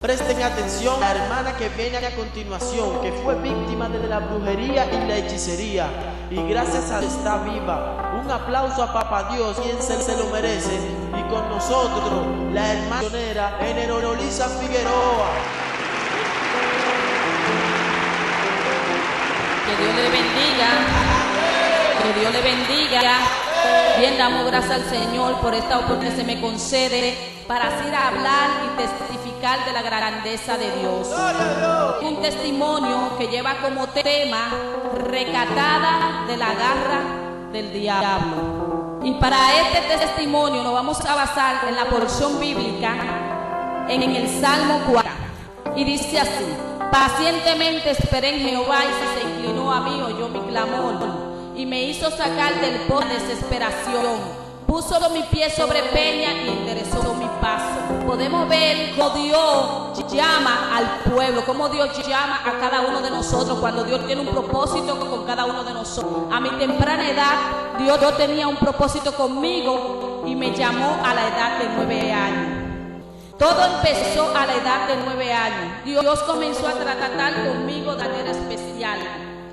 Presten atención a la hermana que viene a continuación, que fue víctima de la brujería y la hechicería, y gracias a Dios está viva. Un aplauso a Papá Dios, quien se lo merece. Y con nosotros, la hermana misionera Enerolisa Figueroa. Que Dios le bendiga. Que Dios le bendiga. Bien, damos gracias al Señor por esta oportunidad que se me concede para así hablar y testificar de la grandeza de Dios. Un testimonio que lleva como tema rescatada de la garra del diablo. Y para este testimonio nos vamos a basar en la porción bíblica en el Salmo 4. Y dice así: pacientemente esperé en Jehová y se inclinó a mí, oyó mi clamor y me hizo sacar del pozo de desesperación. Puso mi pie sobre peña y enderezó mi paso. Podemos ver cómo Dios llama al pueblo, cómo Dios llama a cada uno de nosotros cuando Dios tiene un propósito con cada uno de nosotros. A mi temprana edad, Dios tenía un propósito conmigo y me llamó a la edad de 9 años. Todo empezó a la edad de 9 años. Dios comenzó a tratar conmigo de manera especial.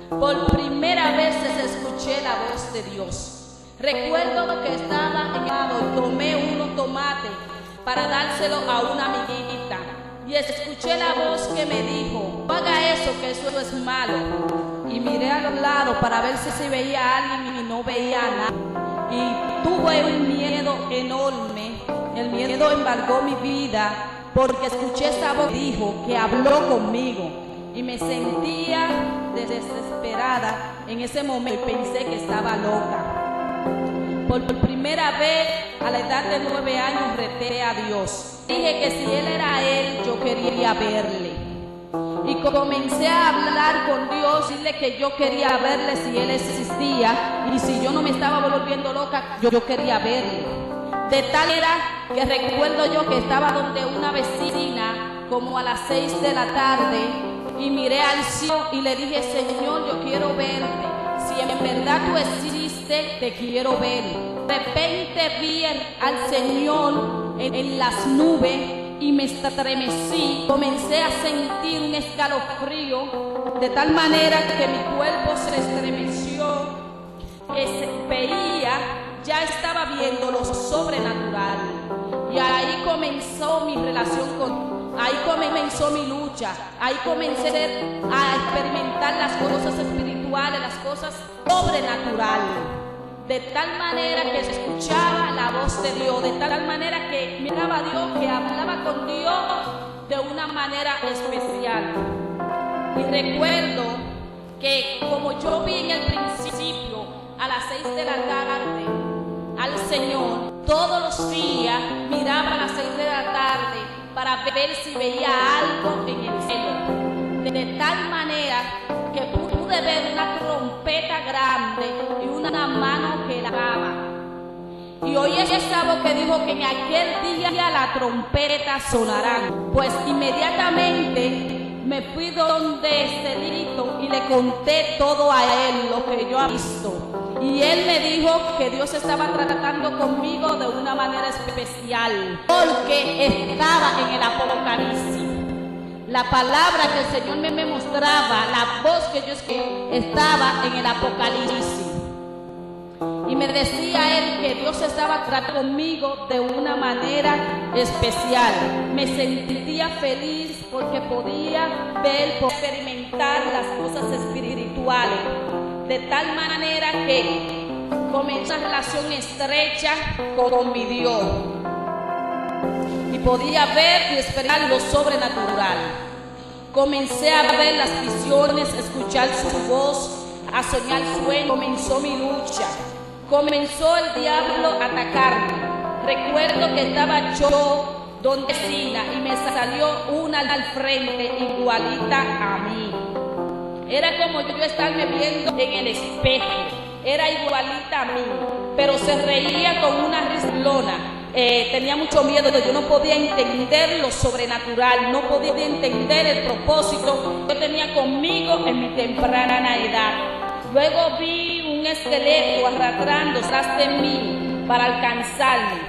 Por primera vez escuché la voz de Dios. Recuerdo que estaba en el lado y tomé unos tomates para dárselo a una amiguita. Y escuché la voz que me dijo: no haga eso, que eso es malo. Y miré a los lados para ver si veía a alguien y no veía nada. Y tuve un miedo enorme. El miedo embargó mi vida porque escuché esa voz que dijo, que habló conmigo. Y me sentía desesperada en ese momento y pensé que estaba loca. Por primera vez a la edad de 9 años reté a Dios. Dije que si Él era Él, yo quería verle. Y comencé a hablar con Dios, decirle que yo quería verle si Él existía. Y si yo no me estaba volviendo loca, yo quería verle. De tal era que recuerdo yo que estaba donde una vecina como a las 6 de la tarde y miré al cielo y le dije: Señor, yo quiero verte. Si en verdad tú existes, te quiero ver. De repente vi al Señor en las nubes y me estremecí. Comencé a sentir un escalofrío de tal manera que mi cuerpo se estremeció, que se veía, ya estaba viendo lo sobrenatural. Y ahí comenzó mi relación ahí comenzó mi lucha. Ahí comencé a experimentar las cosas espirituales, las cosas sobrenaturales. De tal manera que se escuchaba la voz de Dios, de tal manera que miraba a Dios, que hablaba con Dios de una manera especial. Y recuerdo que como yo vi en el principio a las 6 de la tarde al Señor, todos los días miraba a las 6 de la tarde para ver si veía algo en el cielo. De tal manera que pude ver una trompeta grande y una mano que la daba. Y oí esa voz que dijo que en aquel día la trompeta sonará. Pues inmediatamente me fui donde este grito y le conté todo a él lo que yo había visto. Y él me dijo que Dios estaba tratando conmigo de una manera especial, porque estaba en el Apocalipsis. La palabra que el Señor me mostraba, la voz que yo estaba en el Apocalipsis. Y me decía él que Dios estaba tratando conmigo de una manera especial. Me sentía feliz porque podía ver, experimentar las cosas espirituales. De tal manera que comenzó una relación estrecha con mi Dios. Y podía ver y experimentar lo sobrenatural. Comencé a ver las visiones, escuchar su voz, a soñar sueños. Comenzó mi lucha. Comenzó el diablo a atacarme. Recuerdo que estaba yo donde vecina y me salió una al frente igualita a mí. Era como yo estarme viendo en el espejo. Era igualita a mí, pero se reía con una rislona. Tenía mucho miedo, yo no podía entender lo sobrenatural, no podía entender el propósito que tenía conmigo en mi temprana edad. Luego vi un esqueleto arrastrando tras de mí para alcanzarme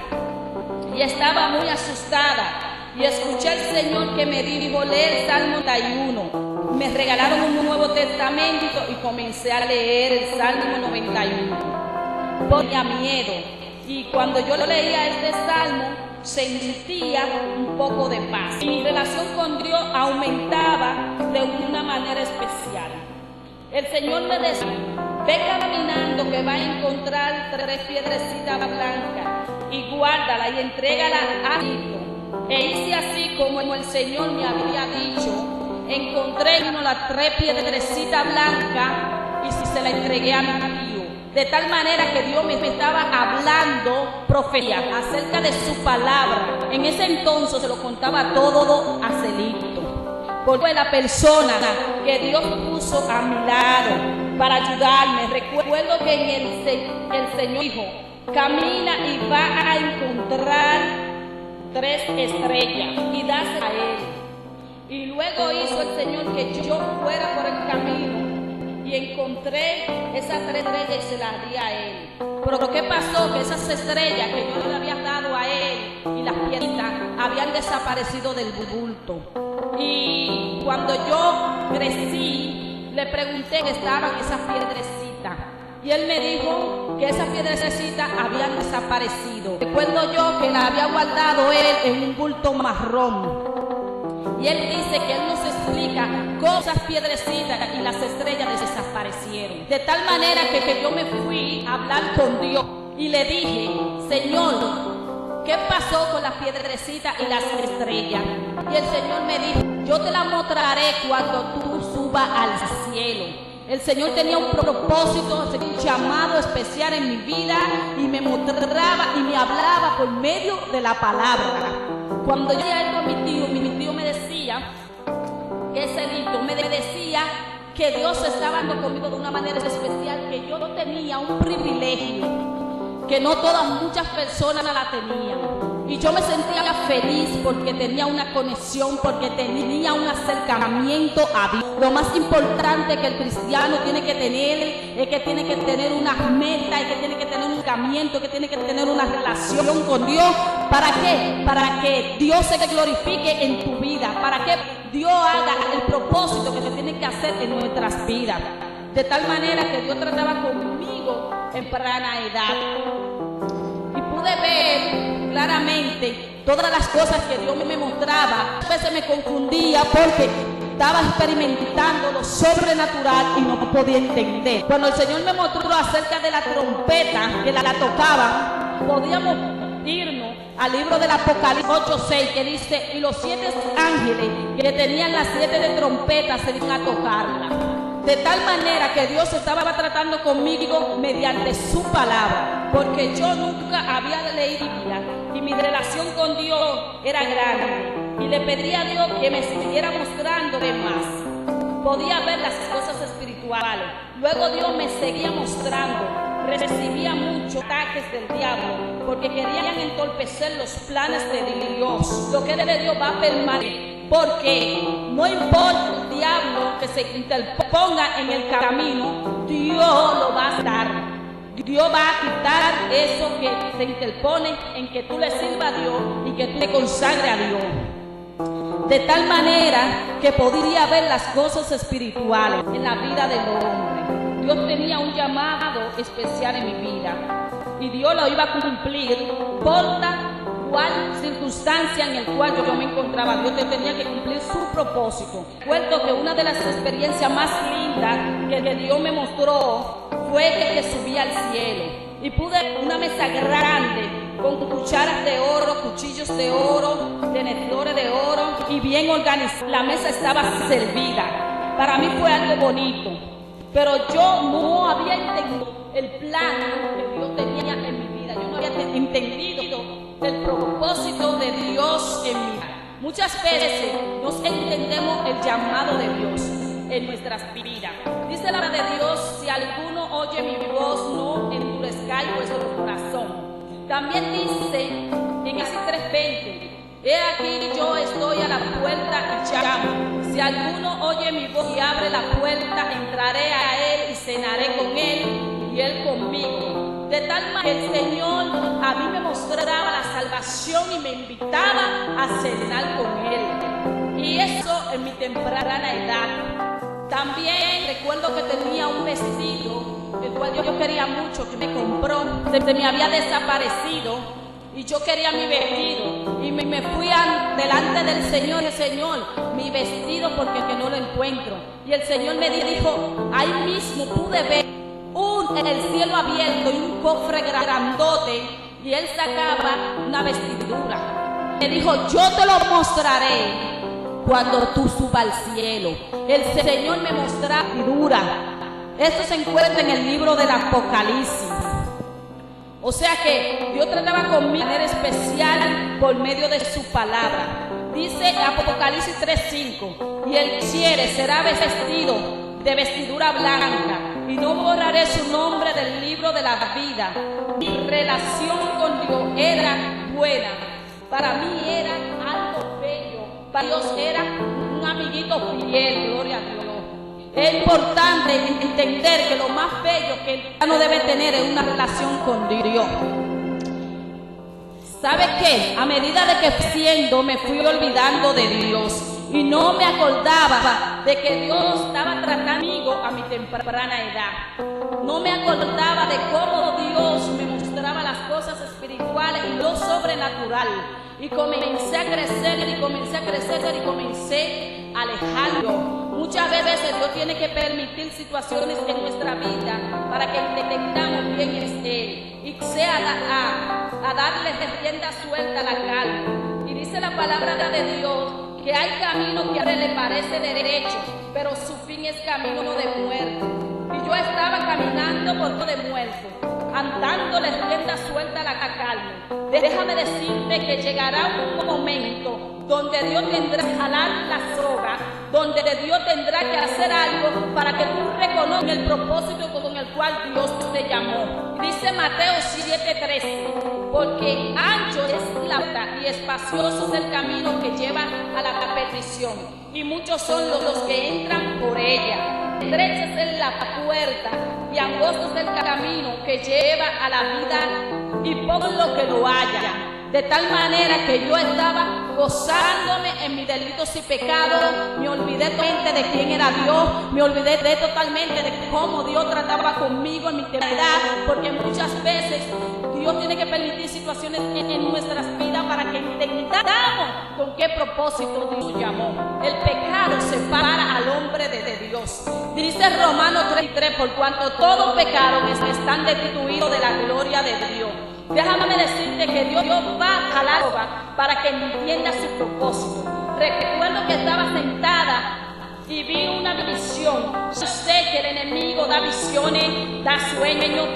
y estaba muy asustada. y escuché al Señor que me dijo: lee el Salmo 91. Me regalaron un Nuevo Testamento y comencé a leer el Salmo 91. Ponía miedo, y cuando yo leía este salmo sentía un poco de paz. Mi relación con Dios aumentaba de una manera especial. El Señor me decía: ve caminando que va a encontrar 3 piedrecitas blancas y guárdala y entrégala a Tito. E hice así como el Señor me había dicho. Encontré las 3 piedrecitas blancas y se la entregué a mi tío. De tal manera que Dios me estaba hablando profecía acerca de su palabra. En ese entonces se lo contaba todo a Celito, porque fue la persona que Dios puso a mi lado para ayudarme. Recuerdo que el Señor dijo: camina y va a encontrar 3 estrellas y dásela a él. Y luego hizo el Señor que yo fuera por el camino y encontré esas 3 estrellas y se las di a él. Pero ¿qué pasó? Que esas estrellas que yo le había dado a él y las piedritas habían desaparecido del bulto. Y cuando yo crecí, le pregunté que estaban esas piedrecitas. Y él me dijo que esas piedrecitas habían desaparecido. Recuerdo yo que las había guardado él en un bulto marrón. Y él dice que él nos explica cómo esas piedrecitas y las estrellas desaparecieron. De tal manera que yo me fui a hablar con Dios y le dije: Señor, ¿qué pasó con las piedrecitas y las estrellas? Y el Señor me dijo: yo te las mostraré cuando tú subas al cielo. El Señor tenía un propósito, un llamado especial en mi vida, y me mostraba y me hablaba por medio de la palabra. Cuando yo llegué a mi tío me decía, que Celito me decía que Dios estaba andando conmigo de una manera especial, que yo tenía un privilegio que no muchas personas la tenían. Y yo me sentía feliz porque tenía una conexión, porque tenía un acercamiento a Dios. Lo más importante que el cristiano tiene que tener es que tiene que tener unas metas, y que tiene que tener un acercamiento, que tiene que tener una relación con Dios. ¿Para qué? Para que Dios se glorifique en tu vida, para que Dios haga el propósito que se tiene que hacer en nuestras vidas. De tal manera que Dios trataba conmigo en temprana edad. Y pude ver claramente todas las cosas que Dios me mostraba. A veces me confundía porque estaba experimentando lo sobrenatural y no podía entender. Cuando el Señor me mostró acerca de la trompeta que la tocaba, podíamos irnos al libro del Apocalipsis 8:6, que dice: y los 7 ángeles que tenían las 7 de trompetas se iban a tocarla. De tal manera que Dios estaba tratando conmigo mediante su palabra, porque yo nunca había leído Biblia y mi relación con Dios era grande, y le pedí a Dios que me siguiera mostrando de más. Podía ver las cosas espirituales. Luego Dios me seguía mostrando. Recibía muchos ataques del diablo porque querían entorpecer los planes de Dios. Lo que es de Dios va a permanecer, porque no importa el diablo que se interponga en el camino, Dios lo va a dar. Dios va a quitar eso que se interpone en que tú le sirvas a Dios y que tú le consagres a Dios. De tal manera que podría ver las cosas espirituales en la vida del hombre. Dios tenía un llamado especial en mi vida y Dios lo iba a cumplir, importa cuál circunstancia en el cual yo me encontraba. Dios tenía que cumplir su propósito. Recuerdo que una de las experiencias más lindas que Dios me mostró fue que subí al cielo y pude una mesa grande con cucharas de oro, cuchillos de oro, tenedores de oro y bien organizada. La mesa estaba servida. Para mí fue algo bonito, pero yo no había entendido el plan que Dios tenía en mi vida. Yo no había entendido el propósito de Dios en mi vida. Muchas veces no entendemos el llamado de Dios en nuestras vidas. Dice la palabra de Dios: si alguno oye mi voz, no endurezcáis vuestro corazón. También dice en Génesis 3:20: he aquí yo estoy a la puerta y llamo. Si alguno oye mi voz y abre la puerta, entraré a él y cenaré con él y él conmigo. de tal manera que el Señor a mí me mostraba la salvación y me invitaba a cenar con Él. Y eso en mi temprana edad. También recuerdo que tenía un vestido, el cual yo quería mucho, que me compró, se me había desaparecido y yo quería mi vestido. Y me fui delante del Señor, Señor, mi vestido porque que no lo encuentro. Y el Señor me dijo, ahí mismo pude ver el cielo abierto y un cofre grandote, y Él sacaba una vestidura. Me dijo, yo te lo mostraré cuando tú subas al cielo. El Señor me mostraba vestidura. Esto se encuentra en el libro del Apocalipsis. O sea que Dios trataba conmigo de manera especial por medio de su palabra. Dice Apocalipsis 3:5, y el quiere será vestido de vestidura blanca, y no borraré su nombre del libro de la vida. Mi relación con Dios era buena. Para mí era algo bello. Para Dios era un amiguito fiel, gloria a Dios. Es importante entender que lo más bello que el cristiano debe tener es una relación con Dios. ¿Sabe qué? A medida de que siendo me fui olvidando de Dios y no me acordaba de que Dios estaba tratando conmigo a mi temprana edad. No me acordaba de cómo Dios me mostraba las cosas espirituales y lo sobrenatural. Y comencé a crecer y comencé a crecer y comencé a alejarlo. Muchas veces Dios tiene que permitir situaciones en nuestra vida para que entendamos quién es Él y sea a darle rienda suelta a la carne. Y dice la palabra de Dios que hay camino que a él le parece derecho, pero su fin es camino de muerte. Y yo estaba caminando por todo de muerte, andándole rienda suelta a la carne. Déjame decirte que llegará un momento donde Dios tendrá que jalar la soga, donde Dios tendrá que hacer algo para que tú reconozcas el propósito con el cual Dios te llamó. Dice Mateo 7:13, porque ancho es la puerta y espacioso es el camino que lleva a la perdición, y muchos son los que entran por ella. Estrecha es la puerta y angosto es el camino que lleva a la vida, y poco lo que lo haya. De tal manera que yo estaba gozándome en mis delitos y pecados, me olvidé totalmente de quién era Dios, me olvidé totalmente de cómo Dios trataba conmigo en mi eternidad, porque muchas veces Dios tiene que permitir situaciones en nuestras vidas para que entendamos con qué propósito Dios nos llamó. El pecado separa al hombre de Dios. Dice Romanos 3:3, por cuanto todo pecado están destituidos de la gloria de Dios. Déjame decirte que Dios va a jalar para que entienda su propósito. Recuerdo que estaba sentada y vi una visión. Yo sé que el enemigo da visiones, da sueños,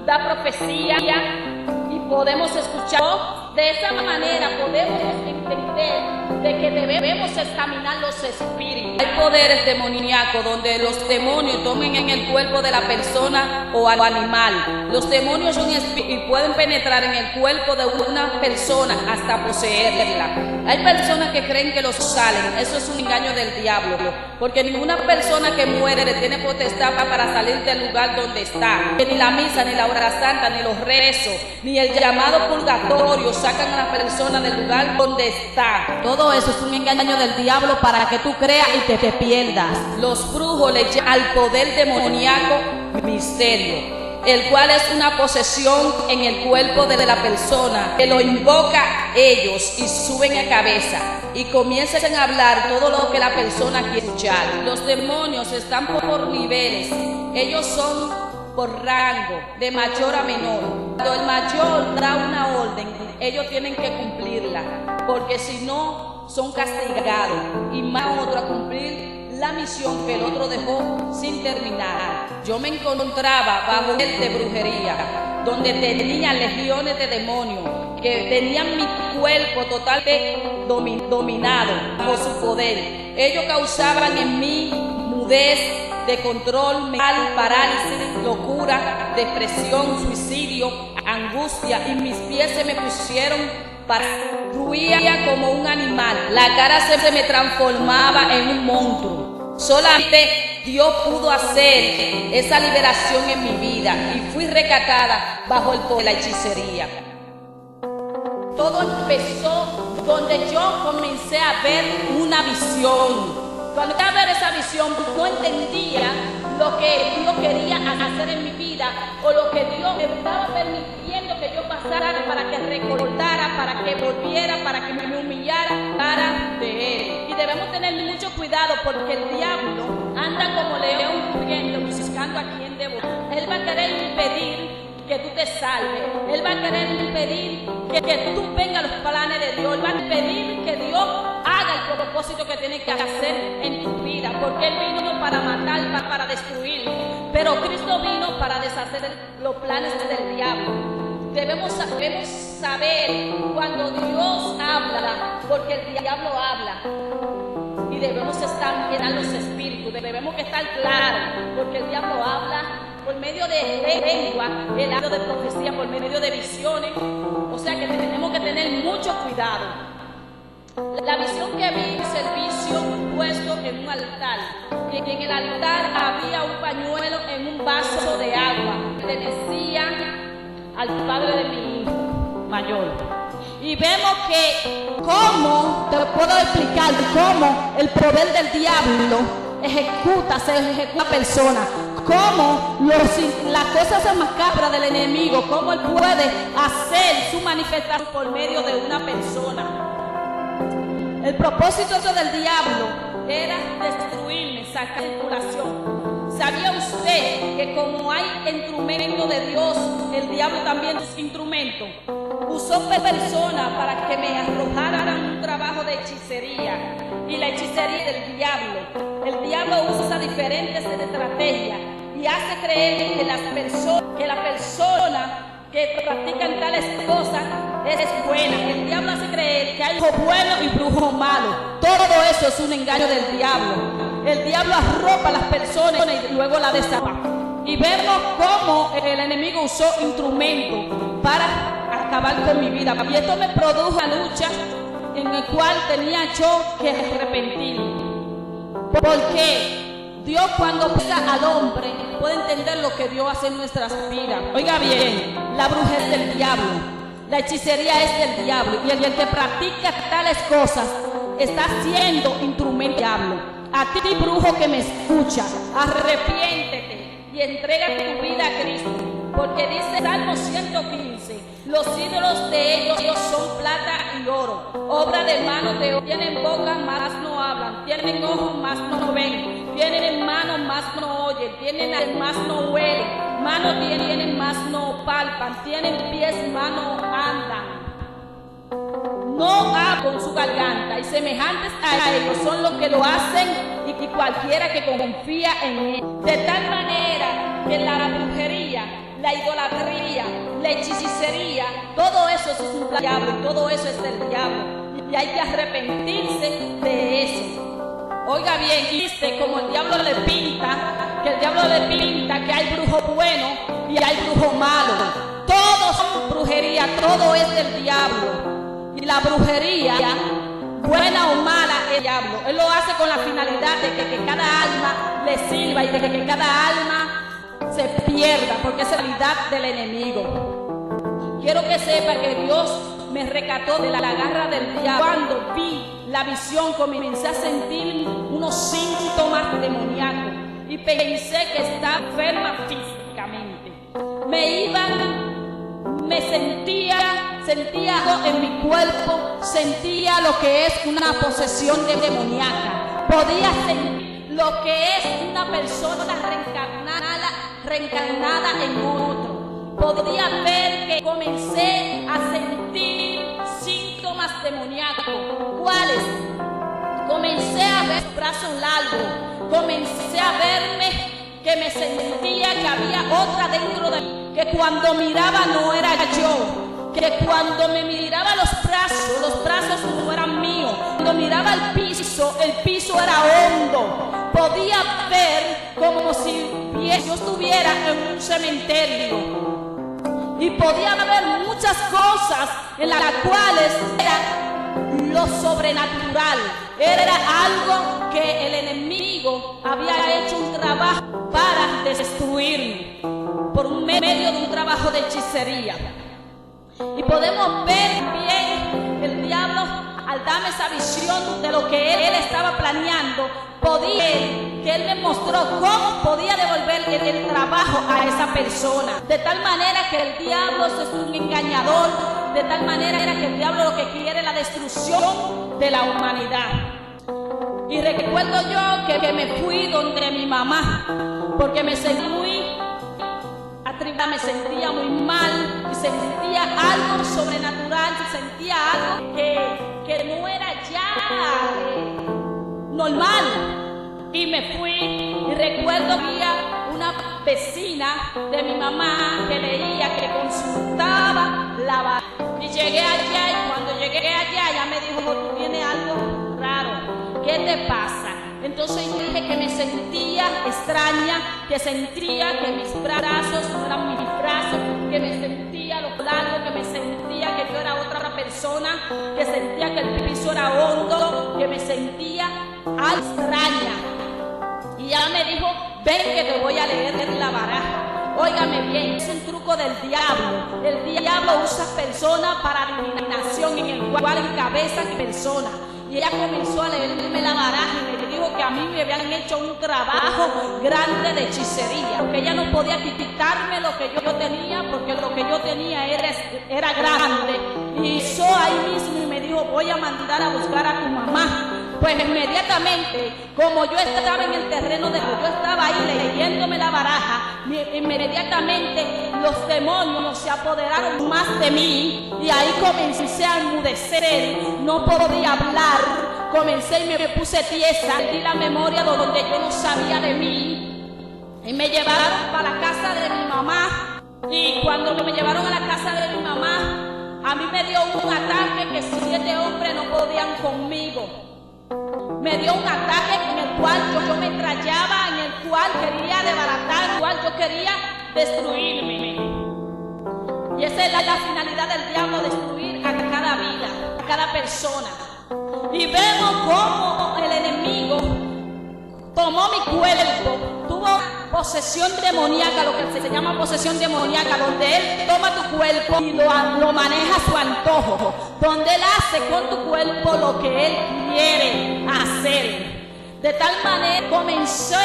da profecía, y podemos escuchar. De esa manera podemos entender de que debemos examinar los espíritus. Hay poderes demoníacos donde los demonios tomen en el cuerpo de la persona o al animal. Los demonios son espíritus y pueden penetrar en el cuerpo de una persona hasta poseerla. Hay personas que creen que los salen. Eso es un engaño del diablo, porque ninguna persona que muere le tiene potestad para salir del lugar donde está. Que ni la misa, ni la hora santa, ni los rezos, ni el llamado purgatorio sacan a la persona del lugar donde está. Todo eso es un engaño del diablo para que tú creas y te pierdas. Los brujos le llaman al poder demoníaco misterio, el cual es una posesión en el cuerpo de la persona, que lo invoca ellos y suben a cabeza y comienzan a hablar todo lo que la persona quiere escuchar. Los demonios están por niveles. Ellos son por rango, de mayor a menor. Cuando el mayor da una orden, ellos tienen que cumplirla, porque si no, son castigados y más otro a cumplir la misión que el otro dejó sin terminar. Yo me encontraba bajo el de brujería, donde tenía legiones de demonios que tenían mi cuerpo totalmente dominado bajo su poder. Ellos causaban en mí mudez, de control mental, parálisis, locura, depresión, suicidio, angustia, y mis pies se me pusieron para ruía como un animal. La cara se me transformaba en un monstruo. Solamente Dios pudo hacer esa liberación en mi vida y fui rescatada bajo el poder de la hechicería. Todo empezó donde yo comencé a ver una visión. Cuando empecé a ver esa visión, no entendía lo que Dios quería hacer en mi vida o lo que Dios me estaba permitiendo que yo pasara para que recordara, para que volviera, para que me humillara para de Él. Y debemos tener mucho cuidado porque el diablo anda como león rugiendo, buscando a quien devorar. Él va a querer impedir que tú te salves. Él va a querer impedir que tú vengas a los planes de Dios. Él va a impedir que Dios haga el propósito que tiene que hacer en tu vida, porque Él vino para matar, para destruir, pero Cristo vino para deshacer los planes del diablo. Debemos saber cuando Dios habla, porque el diablo habla, y debemos estar bien a los espíritus. Debemos estar claros, porque el diablo habla por medio de lengua, el acto de profecía, por medio de visiones. O sea que tenemos que tener mucho cuidado. La visión que vi, un servicio puesto en un altar, y en el altar había un pañuelo en un vaso de agua, pertenecía al padre de mi hijo mayor. Y vemos que, ¿cómo te puedo explicar cómo el poder del diablo se ejecuta persona? Cómo las cosas macabras del enemigo, cómo él puede hacer su manifestación por medio de una persona. El propósito del diablo era destruirme, sacar circulación. ¿Sabía usted que como hay instrumentos de Dios, el diablo también es instrumento? Usó personas para que me arrojaran un trabajo de hechicería. Y la hechicería del diablo. El diablo usa diferentes estrategias y hace creer que la persona que practican tales cosas es buena. El diablo hace creer que hay brujo bueno y brujo malo. Todo eso es un engaño del diablo. El diablo arropa a las personas y luego la desarma. Y vemos cómo el enemigo usó instrumentos para acabar con mi vida. Y esto me produjo una lucha en la cual tenía yo que arrepentirme. Porque Dios, cuando pega al hombre, puede entender lo que Dios hace en nuestras vidas. Oiga bien, la brujería es del diablo, la hechicería es del diablo, y el que practica tales cosas está siendo instrumento del diablo. A ti, brujo que me escucha, arrepiéntete y entrega tu vida a Cristo, porque dice Salmo 115: los ídolos de ellos son plata y oro, obra de manos de hombres. Tienen boca, mas no hablan, tienen ojos, mas no ven, tienen manos, mas no oyen, tienen mas no huelen, manos tienen, mas no palpan, tienen pies, mas no andan. No hablan con su garganta, y semejantes a ellos son los que lo hacen, y cualquiera que confía en él. De tal manera que la brujería, la idolatría, la hechicería, todo eso es un diablo, y todo eso es del diablo, y hay que arrepentirse de eso. Oiga bien, dice como el diablo le pinta, que hay brujo bueno y hay brujo malo. Todos son brujería, todo es del diablo. Y la brujería, buena o mala, es el diablo. Él lo hace con la finalidad de que cada alma le sirva y de que cada alma se pierda, porque es la realidad del enemigo. Quiero que sepa que Dios me rescató de la garra del diablo. Cuando vi la visión, comencé a sentir unos síntomas demoníacos y pensé que estaba enferma físicamente. Me sentía algo en mi cuerpo, sentía lo que es una posesión demoníaca. Podía sentir lo que es una persona reencarnada en otro. Podía ver que comencé a sentir síntomas demoníacos. ¿Cuáles? Comencé a ver brazos largos, comencé a verme que me sentía que había otra dentro de mí, que cuando miraba no era yo, que cuando me miraba los brazos no eran míos, cuando miraba el piso era hondo. Podía ver como si yo estuviera en un cementerio, y podía ver muchas cosas en las cuales era lo sobrenatural, era algo que el enemigo enemigo había hecho un trabajo para destruirme por medio de un trabajo de hechicería. Y podemos ver bien el diablo al darme esa visión de lo que él estaba planeando. Podía que él me mostró cómo podía devolver el trabajo a esa persona. De tal manera que el diablo es un engañador. De tal manera que el diablo lo que quiere es la destrucción de la humanidad. Y recuerdo yo que me fui donde mi mamá, porque me sentí muy atribulada, me sentía muy mal, y sentía algo sobrenatural, y sentía algo que no era ya normal. Y me fui, y recuerdo que había una vecina de mi mamá que leía, que consultaba la baraja. Y llegué allá, y cuando llegué allá, ella me dijo: tú tienes algo raro, ¿qué te pasa? Entonces yo dije que me sentía extraña, que sentía que mis brazos no eran mis brazos, que me sentía lo largo, que me sentía que yo era otra persona, que sentía que el piso era hondo, que me sentía extraña. Y ella me dijo: ven que te voy a leer la baraja. Óigame bien, es un truco del diablo. El diablo usa personas para adivinación, en el cual encabezan personas. Y ella comenzó a leerme la baraja y me dijo que a mí me habían hecho un trabajo grande de hechicería, porque ella no podía quitarme lo que yo tenía, porque lo que yo tenía era grande. Y hizo ahí mismo y me dijo: voy a mandar a buscar a tu mamá. Pues inmediatamente, como yo estaba en el terreno yo estaba ahí leyéndome la baraja, inmediatamente los demonios se apoderaron más de mí, y ahí comencé a enmudecer, no podía hablar, comencé y me puse tiesa, perdí la memoria donde yo no sabía de mí, y me llevaron para la casa de mi mamá. Y cuando me llevaron a la casa de mi mamá, a mí me dio un ataque que 7 hombres no podían conmigo. Me dio un ataque en el cual yo me trayaba, en el cual quería desbaratar, en el cual yo quería destruirme. Y esa es la finalidad del diablo: destruir a cada vida, a cada persona. Y vemos cómo el enemigo tomó mi cuerpo, tuvo posesión demoníaca, lo que se llama posesión demoníaca, donde él toma tu cuerpo y lo maneja a su antojo, donde él hace con tu cuerpo lo que él quiere hacer. De tal manera comencé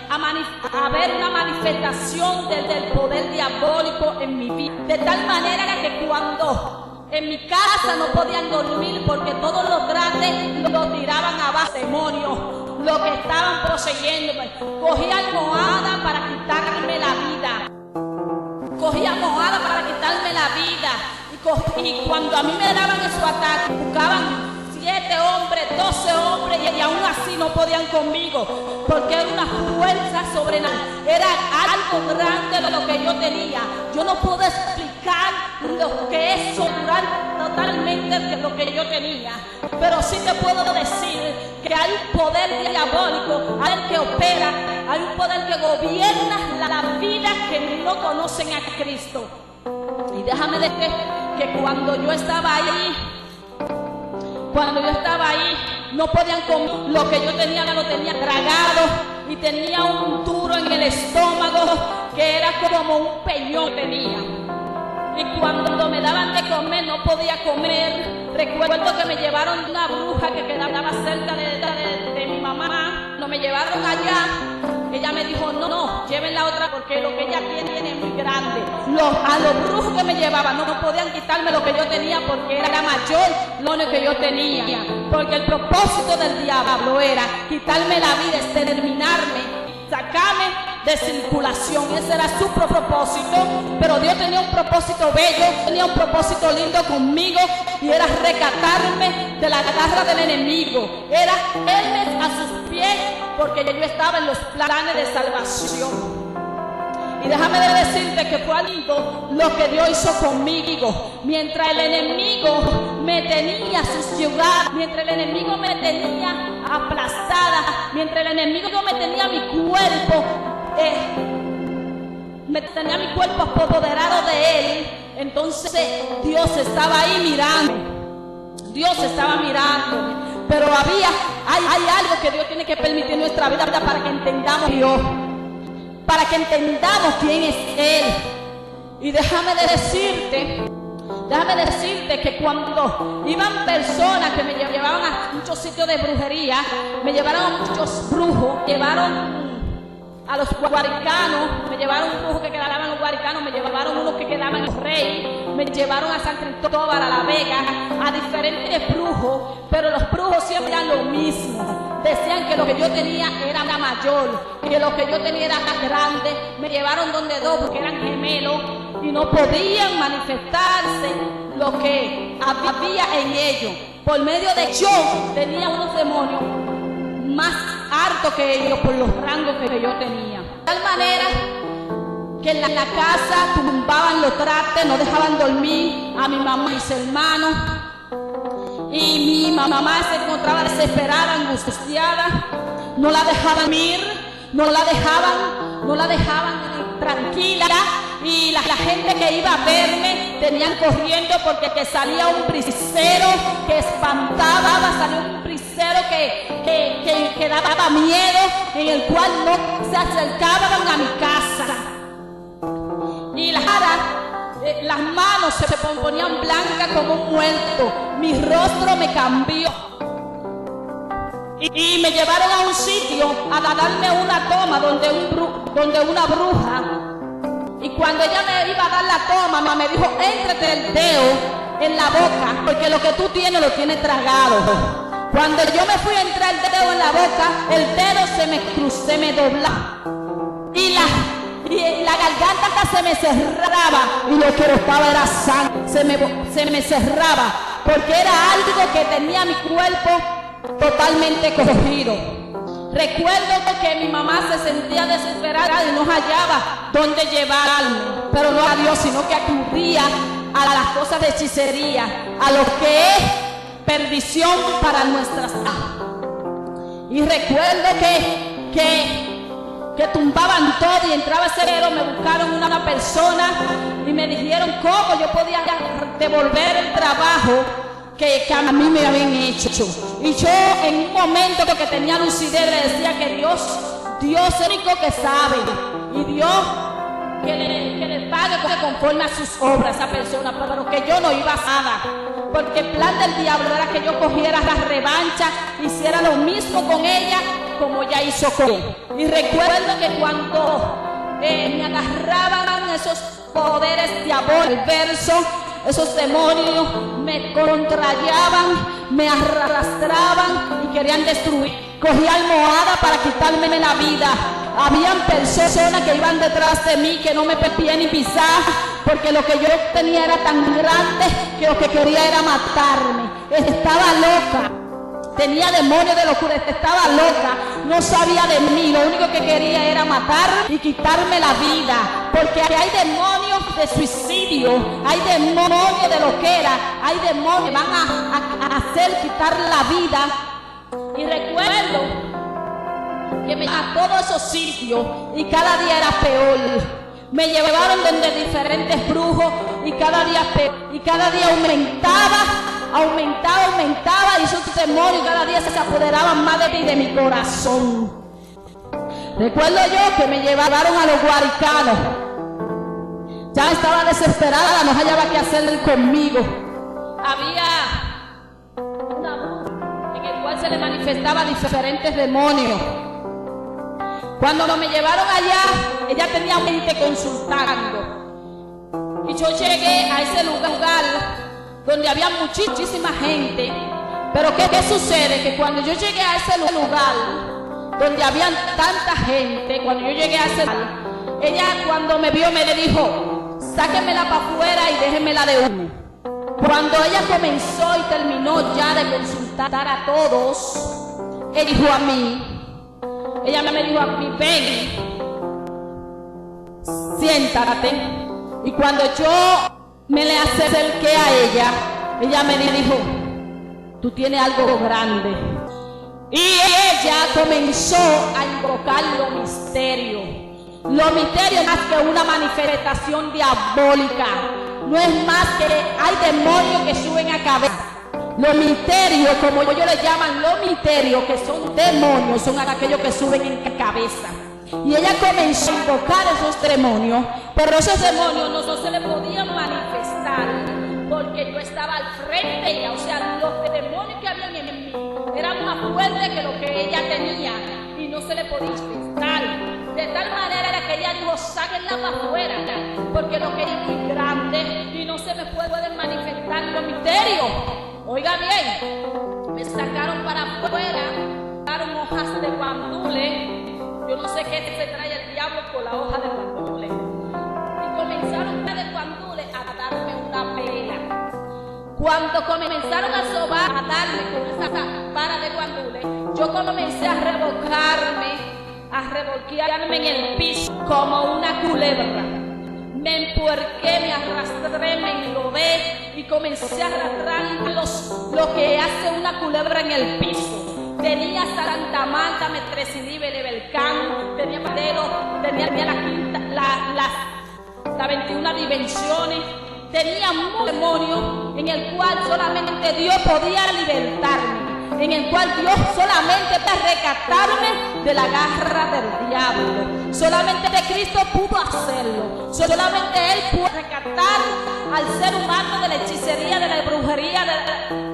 a ver una manifestación del poder diabólico en mi vida. De tal manera que cuando en mi casa no podían dormir, porque todos los grandes lo tiraban abajo, demonios, lo que estaban poseyéndome. Cogí almohada para quitarme la vida. Cogí almohada para quitarme la vida. Y cuando a mí me daban esos ataques, buscaban 7 hombres, 12 hombres, y aún así no podían conmigo, porque era una fuerza sobrenatural, era algo grande de lo que yo tenía. Yo no puedo explicar lo que es sobrenatural totalmente de lo que yo tenía, pero sí te puedo decir que hay un poder diabólico, hay que opera, hay un poder que gobierna la vida que no conocen a Cristo. Y déjame decir que cuando yo estaba ahí, no podían comer lo que yo tenía, lo tenía tragado, y tenía un duro en el estómago que era como un peñón que tenía. Y cuando me daban de comer no podía comer. Recuerdo que me llevaron una bruja que quedaba cerca de mi mamá. No me llevaron allá. Ella me dijo: no, lleven la otra, porque lo que ella tiene es muy grande. A los brujos que me llevaban no podían quitarme lo que yo tenía, porque era mayor lo que yo tenía. Porque el propósito del diablo era quitarme la vida, exterminarme, sacarme de circulación. Ese era su propósito. Pero Dios tenía un propósito bello, tenía un propósito lindo conmigo, y era rescatarme de la garra del enemigo. Era irme a sus pies, porque yo estaba en los planes de salvación. Y déjame decirte que fue algo lo que Dios hizo conmigo. Mientras el enemigo me tenía subyugada, mientras el enemigo me tenía aplastada, mientras el enemigo me tenía mi cuerpo, apoderado de él, entonces Dios estaba ahí mirando. Dios estaba mirando. Pero hay algo que Dios tiene que permitir en nuestra vida para que entendamos a Dios, para que entendamos quién es Él. Y déjame decirte que cuando iban personas que me llevaban a muchos sitios de brujería, me llevaron a muchos brujos, llevaron a los guaricanos, me llevaron un brujo que quedaba en los guaricanos, me llevaron unos que quedaban en los reyes, me llevaron a San Cristóbal, a La Vega, a diferentes brujos, pero los brujos siempre eran lo mismo. Decían que lo que yo tenía era mayor, que lo que yo tenía era grande. Me llevaron donde dos porque eran gemelos y no podían manifestarse lo que había en ellos. Por medio de yo tenía unos demonios más hartos que ellos por los rangos que yo tenía. De tal manera que en la casa tumbaban los trastes, no dejaban dormir a mi mamá y mis hermanos. Y mi mamá se encontraba desesperada, angustiada, no la dejaban dormir, no la dejaban tranquila. Y la gente que iba a verme tenían corriendo porque que salía un brisero que espantaba, salía un brisero que daba miedo, en el cual no se acercaban a mi casa. Y las manos se ponían blancas como un muerto, mi rostro me cambió. Y me llevaron a un sitio a darme una toma donde una bruja. Y cuando ella me iba a dar la toma, me dijo, éntrate el dedo en la boca, porque lo que tú tienes lo tienes tragado. Cuando yo me fui a entrar el dedo en la boca, el dedo se me doblaba. Y la garganta hasta se me cerraba. Y lo que estaba era sangre. Se me cerraba. Porque era algo que tenía mi cuerpo totalmente cogido. Recuerdo que mi mamá se sentía desesperada y no hallaba dónde llevarme, pero no a Dios, sino que acudía a las cosas de hechicería, a lo que es perdición para nuestras almas. Y recuerdo que tumbaban todo y entraba ese dedo, me buscaron una persona y me dijeron cómo yo podía devolver el trabajo que a mí me habían hecho. Y yo en un momento que tenía lucidez le decía que Dios es el único que sabe, y Dios que le pague conforme a sus obras a esa persona, pero que yo no iba a nada, porque el plan del diablo era que yo cogiera la revancha, hiciera lo mismo con ella como ella hizo con él. Y recuerdo que cuando me agarraban esos poderes diabólicos, esos demonios me contrallaban, me arrastraban y querían destruir. Cogí almohada para quitarme la vida. Habían personas que iban detrás de mí que no me podían ni pisar, porque lo que yo tenía era tan grande que lo que quería era matarme. Estaba loca. Tenía demonios de locura, estaba loca, no sabía de mí, lo único que quería era matar y quitarme la vida, porque hay demonios de suicidio, hay demonios de loquera, hay demonios que van a hacer quitar la vida. Y recuerdo que me a todos esos sitios y cada día era peor. Me llevaron donde diferentes brujos y cada día aumentaba y esos demonios cada día se apoderaban más de mí y de mi corazón. Recuerdo yo que me llevaron a los guaricanos. Ya estaba desesperada, no hallaba qué hacer conmigo. Había una bruja en el cual se le manifestaba diferentes demonios. Cuando me llevaron allá, ella tenía gente consultando. Y yo llegué a ese lugar donde había muchísima gente. Pero ¿qué sucede? Que cuando yo llegué a ese lugar donde había tanta gente, cuando yo llegué a ese lugar, ella cuando me vio me le dijo, sáquenmela para afuera y déjenmela de humo. Cuando ella comenzó y terminó ya de consultar a todos, ella dijo a mí, ella me dijo a mí, ven, siéntate. Y cuando yo me le acerqué a ella me dijo, tú tienes algo grande. Y ella comenzó a invocar los misterios. Los misterios más que una manifestación diabólica. No es más que hay demonios que suben a cabeza. Los misterios, como ellos le llaman, los misterios, que son demonios, son aquellos que suben en cabeza. Y ella comenzó a invocar esos demonios, pero esos demonios no se le podían manifestar porque yo estaba al frente de ella. O sea, los demonios que habían en mí eran más fuertes que lo que ella tenía y no se le podía manifestar. De tal manera que ella dijo: sáquenla para afuera, porque lo que es muy grande y no se me pueden manifestar los misterios. Oiga bien, me sacaron para afuera, sacaron hojas de guandule. Yo no sé qué se trae el diablo por la hoja de guandule. Y comenzaron de guandule a darme una pela. Cuando comenzaron a sobar, a darme con esa vara de guandule, yo comencé a revolquearme en el piso como una culebra. Me empuerqué, me arrastré, me enlodé y comencé a arrastrar lo que hace una culebra en el piso. Tenía Santa Marta, Metresilibe, Lebelcán, tenía Padero, tenía las 21 dimensiones, tenía un demonio en el cual solamente Dios podía libertarme, en el cual Dios solamente podía rescatarme de la garra del diablo. Solamente Cristo pudo hacerlo. Solamente Él pudo rescatar al ser humano de la hechicería, de la brujería,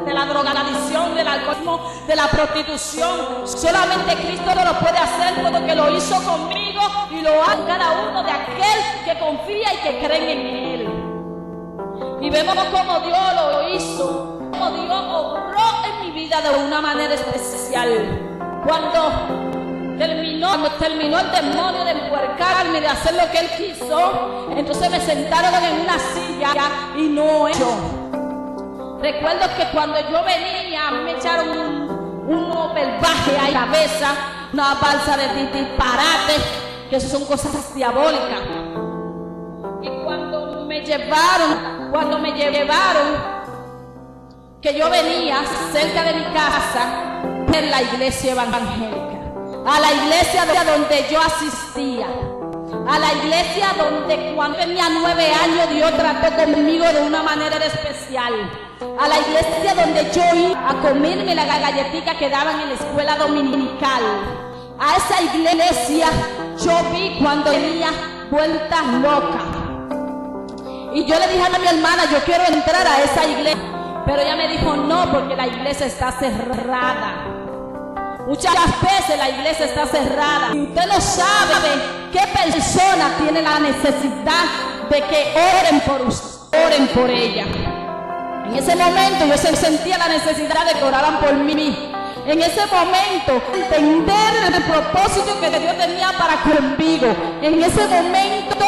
de la drogadicción, del alcoholismo, de la prostitución. Solamente Cristo lo puede hacer porque lo hizo conmigo y lo hace cada uno de aquel que confía y que cree en Él. Y vemos cómo Dios lo hizo, cómo Dios obró en mi vida de una manera especial. Cuando terminó el demonio de empuercarme, de hacer lo que él quiso, entonces me sentaron en una silla y no yo. Recuerdo que cuando yo venía, me echaron un overbaje a la cabeza, una balsa de disparate, que eso son cosas diabólicas. Y cuando me llevaron, que yo venía cerca de mi casa, en la iglesia evangélica, a la iglesia donde yo asistía, a la iglesia donde cuando tenía 9 años Dios trató conmigo de una manera especial, a la iglesia donde yo iba a comerme la galletica que daban en la escuela dominical. A esa iglesia yo vi cuando tenía vueltas locas. Y yo le dije a mi hermana: yo quiero entrar a esa iglesia. Pero ella me dijo: no, porque la iglesia está cerrada. Muchas veces la iglesia está cerrada y usted no sabe qué persona tiene la necesidad de que oren por ella. En ese momento yo sentía la necesidad de que oraran por mí. En ese momento, entender el propósito que Dios tenía para conmigo. En ese momento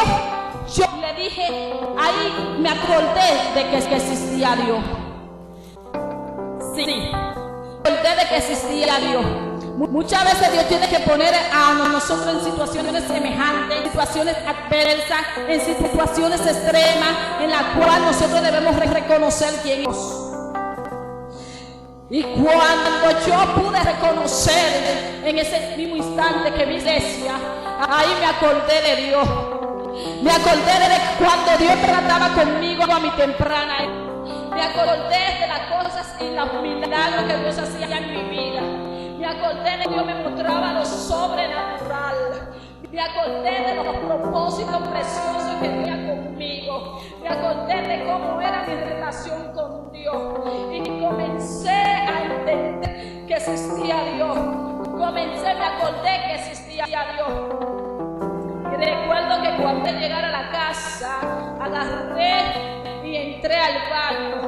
yo le dije, ahí me acordé de que existía Dios. Sí, me acordé de que existía Dios. Muchas veces Dios tiene que poner a nosotros en situaciones semejantes, en situaciones adversas, en situaciones extremas, en las cuales nosotros debemos reconocer quién es. Y cuando yo pude reconocer en ese mismo instante que mi iglesia, ahí me acordé de Dios. Me acordé de cuando Dios trataba conmigo a mi temprana edad. Me acordé de las cosas y los milagros que Dios hacía en mi vida. Me acordé de que Dios me mostraba lo sobrenatural. Me acordé de los propósitos preciosos que tenía conmigo. Me acordé de cómo era mi relación con Dios. Y comencé a entender que existía Dios. Me acordé que existía Dios. Y recuerdo que cuando llegué a la casa, agarré y entré al baño.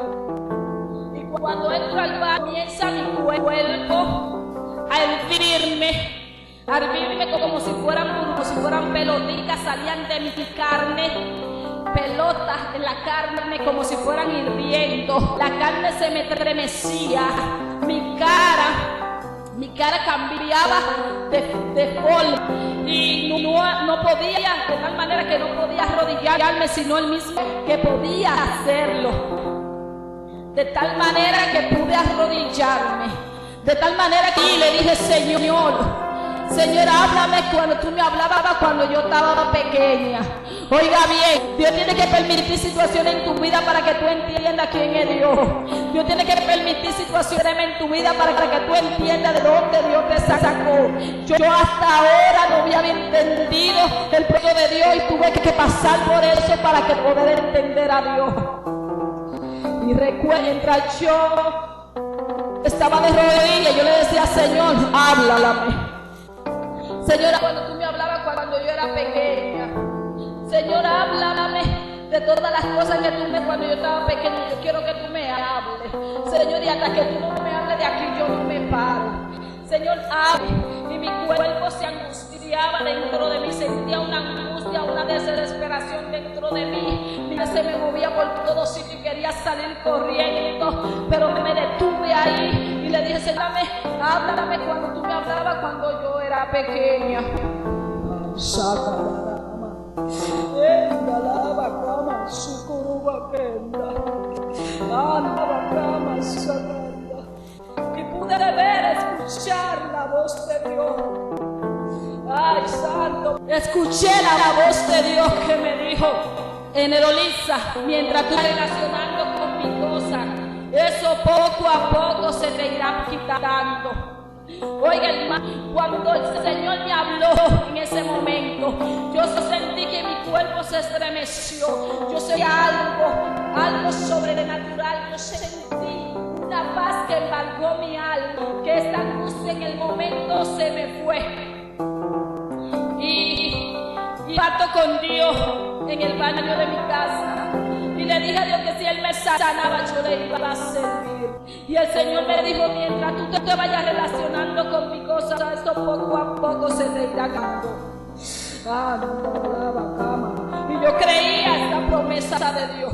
Y cuando entro al baño, comienza mi cuerpo a hervirme como si fueran pelotitas, salían de mi carne, pelotas en la carne como si fueran hirviendo. La carne se me estremecía, mi cara cambiaba de forma y no podía, de tal manera que no podía arrodillarme, sino él mismo que podía hacerlo. De tal manera que pude arrodillarme. De tal manera que le dije: Señor, Señor, háblame cuando tú me hablabas cuando yo estaba pequeña. Oiga bien, Dios tiene que permitir situaciones en tu vida para que tú entiendas quién es Dios. Dios tiene que permitir situaciones en tu vida para que tú entiendas de dónde Dios te sacó. Yo hasta ahora no había entendido el proyecto de Dios y tuve que pasar por eso para que poder entender a Dios. Y recuerda, mientras yo estaba de rodillas, yo le decía, Señor, háblame. Señora, cuando tú me hablabas cuando yo era pequeña. Señora, háblame de todas las cosas que tú me cuando yo estaba pequeña. Yo quiero que tú me hables. Señor, y hasta que tú no me hables de aquí, yo no me paro. Señor, hable. Y mi cuerpo se angustiaba dentro de mí. Sentía una angustia, una desesperación dentro de mí. Mi se me movía por todos sitios y quería salir corriendo. Pero me detuve ahí y le dije, Señor, háblame cuando tú me hablabas cuando yo era pequeña. Y pude ver, escuchar la voz de Dios. Ay, santo. Escuché la voz de Dios que me dijo, Enerolisa, mientras tú estás relacionando con mi cosa, eso poco a poco se te irá quitando. Oiga, hermano, cuando el Señor me habló en ese momento, yo sentí que mi cuerpo se estremeció. Yo sentí algo sobrenatural. Yo sentí una paz que embargó mi alma, que esta angustia en el momento se me fue. Y parto con Dios en el baño de mi casa. Y le dije a Dios que si Él me sanaba, yo le iba a servir. Y el Señor me dijo, mientras tú te vayas relacionando con mi cosa, esto poco a poco se te irá acabando. Y yo creía esta promesa de Dios.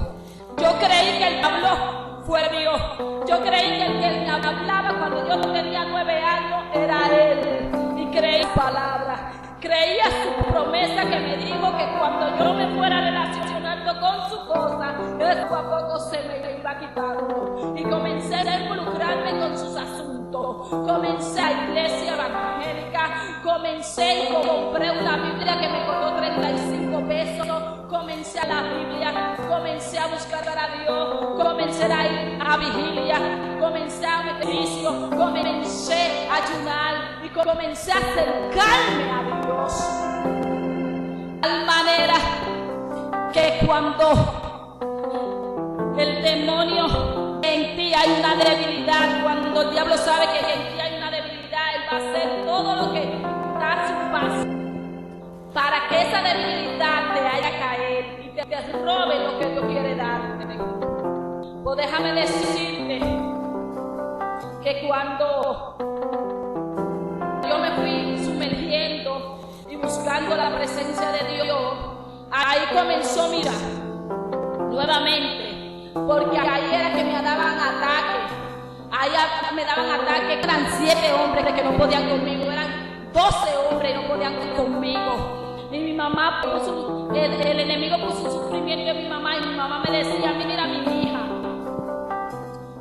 Yo creí que el que habló fue Dios. Yo creí que el que me hablaba cuando yo tenía 9 años era Él. Y creí su palabra. Creía su promesa que me dijo que cuando yo me fuera relacionando con su cosa, poco a poco se me iba quitando. Y comencé a involucrarme con sus asuntos. Comencé a iglesia evangélica. Comencé y compré una Biblia que me costó 35 pesos. Comencé a la Biblia. Comencé a buscar a Dios. Comencé a ir a vigilia. Comencé a metercio. Comencé a ayunar. Y comencé a acercarme a Dios. De tal manera que cuando el demonio en ti hay una debilidad, cuando el diablo sabe que en ti hay una debilidad, él va a hacer todo lo que está a su paso para que esa debilidad te haga caer y te robe lo que Dios quiere darte. Pues déjame decirte que cuando yo me fui sumergiendo y buscando la presencia de Dios, ahí comenzó, mira, nuevamente, porque ahí era que me daban ataques. Ahí me daban ataques, eran 7 hombres que no podían conmigo, eran 12 hombres que no podían conmigo. Y mi mamá puso, el enemigo puso un sufrimiento en mi mamá, y mi mamá me decía, mira mi hija,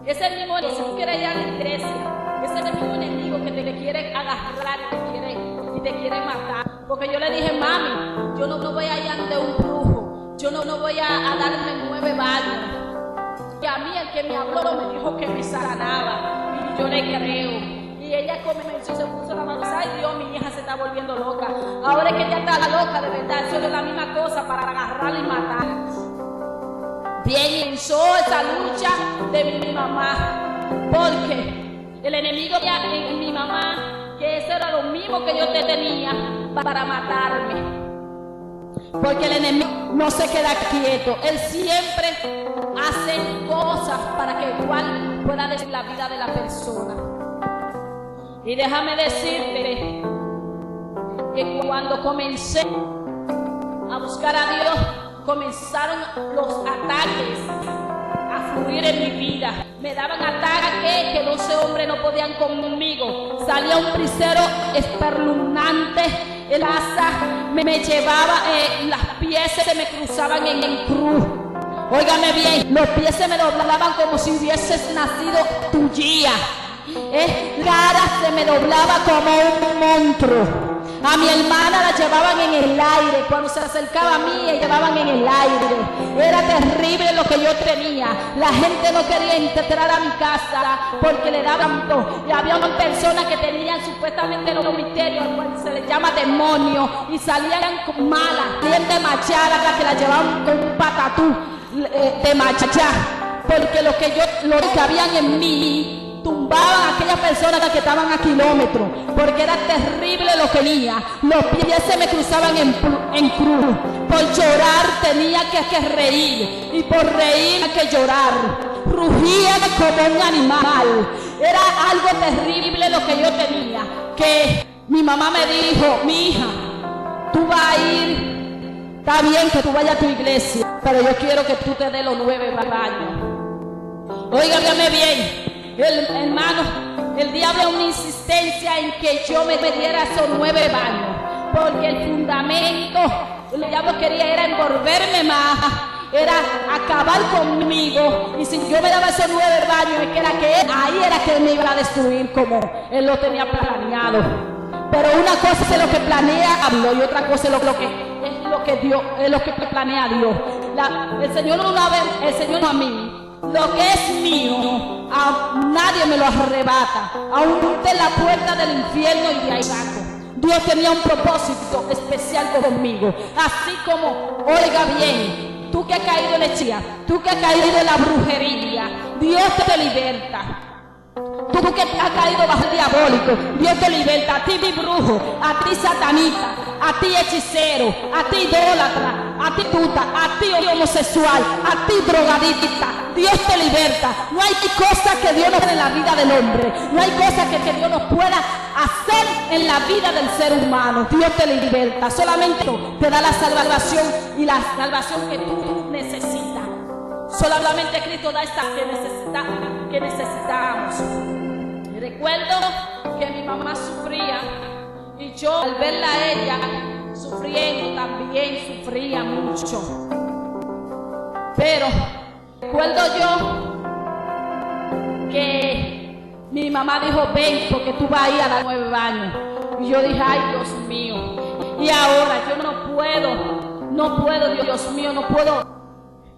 ese mismo enemigo que creía en la iglesia, ese mismo enemigo que te quiere agarrar y te quiere matar. Porque yo le dije, mami, yo no voy a ir ante un brujo, yo no voy a darme 9 baños. Y a mí el que me habló me dijo que me sanaba, y yo le creo. Y ella comenzó y se puso la mano, ay Dios, mi hija se está volviendo loca. Ahora es que ella está loca de verdad, eso es la misma cosa para agarrarla y matar. Bien, comenzó esa lucha de mi mamá, porque el enemigo en mi mamá, que eso era lo mismo que yo te tenía para matarme. Porque el enemigo no se queda quieto, él siempre hace cosas para que igual pueda decir la vida de la persona. Y déjame decirte que cuando comencé a buscar a Dios, comenzaron los ataques a fluir en mi vida. Me daban ataques que 12 hombres no podían conmigo. Salía un prisero espeluznante, el asa me llevaba, las pies se me cruzaban en cruz. Óigame bien, los pies se me doblaban como si hubieses nacido tuya. cara se me doblaba como un monstruo. A mi hermana la llevaban en el aire. Cuando se acercaba a mí, la llevaban en el aire. Era terrible lo que yo tenía. La gente no quería entrar a mi casa porque le daban todo. Y había personas que tenían supuestamente los misterios, se les llama demonios, y salían malas, salían de machara, que la llevaban con un patatú de machá. Porque lo que habían en mí tumbaban a aquellas personas que estaban a kilómetros, porque era terrible lo que tenía. Los pies se me cruzaban en cruz. Por llorar tenía que reír, y por reír tenía que llorar. Rugía como un animal. Era algo terrible lo que yo tenía. Que mi mamá me dijo: mi hija, tú vas a ir, está bien que tú vayas a tu iglesia, pero yo quiero que tú te des los 9 baños. Óigame bien. Hermano, el diablo es una insistencia en que yo me diera esos 9 baños, porque el fundamento, el diablo quería era envolverme más, era acabar conmigo, y si yo me daba esos 9 baños, ahí era que él me iba a destruir como él lo tenía planeado. Pero una cosa es lo que planea Dios y otra cosa es lo que planea Dios. El Señor a mí. Lo que es mío, a nadie me lo arrebata. Aún en la puerta del infierno y de ahí saco. Dios tenía un propósito especial conmigo. Así como, oiga bien, tú que has caído en la hechicería, tú que has caído en la brujería, Dios te liberta. Tú que has caído bajo el diabólico, Dios te liberta. A ti brujo, a ti satanita, a ti hechicero, a ti idólatra, a ti puta, a ti homosexual, a ti drogadicta. Dios te liberta. No hay cosa que Dios no haga en la vida del hombre. No hay cosa que Dios no pueda hacer en la vida del ser humano. Dios te liberta. Solamente te da la salvación, y la salvación que tú necesitas. Solamente Cristo da esta que necesitamos. Recuerdo que mi mamá sufría, y yo al verla a ella sufriendo también sufría mucho. Pero recuerdo yo que mi mamá dijo: ven, porque tú vas a ir a dar 9 baños. Y yo dije: ay, Dios mío. Y ahora yo no puedo, Dios mío, no puedo